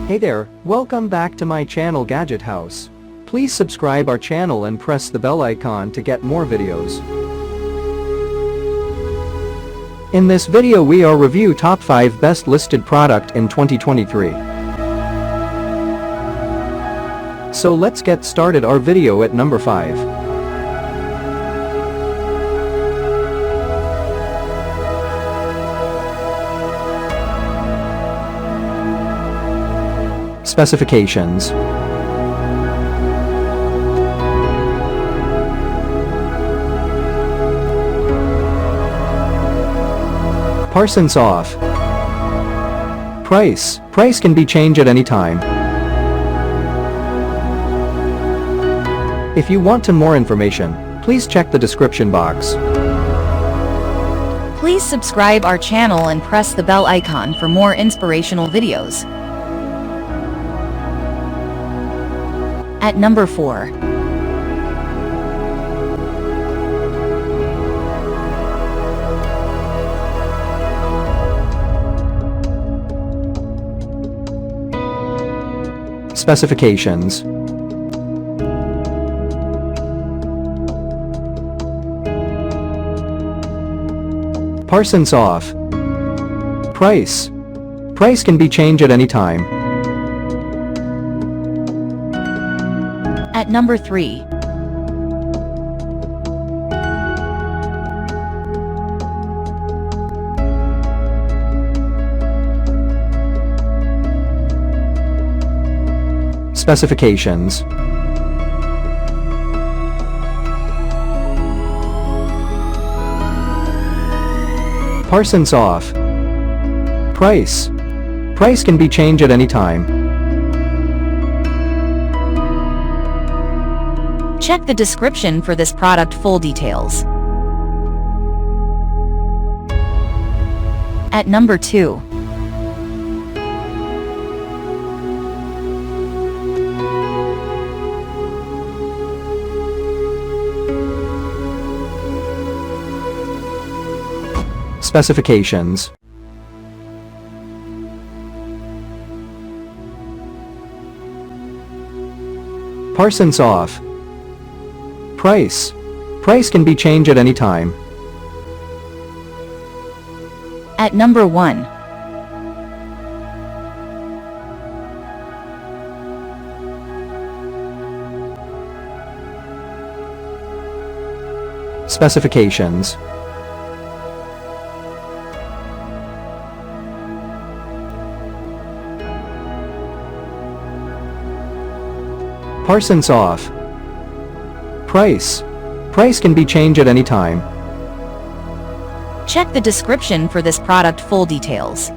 Hey there, welcome back to my channel Gadget House. Please subscribe our channel and press the bell icon to get more videos. In this video we are review top 5 best listed product in 2023. So let's get started our video at number 5. Specifications. Parsons off. Price can be changed at any time. If you want to more information, please check the description box. Please subscribe our channel and press the bell icon for more inspirational videos. At number 4. Specifications. Parsons off. Price can be changed at any time. At number 3. Specifications. Parsons off. Price can be changed at any time. Check the description for this product full details. At number 2. Specifications. Parsons off. Price can be changed at any time. At number 1. Specifications. Parsons off. Price can be changed at any time. Check the description for this product full details.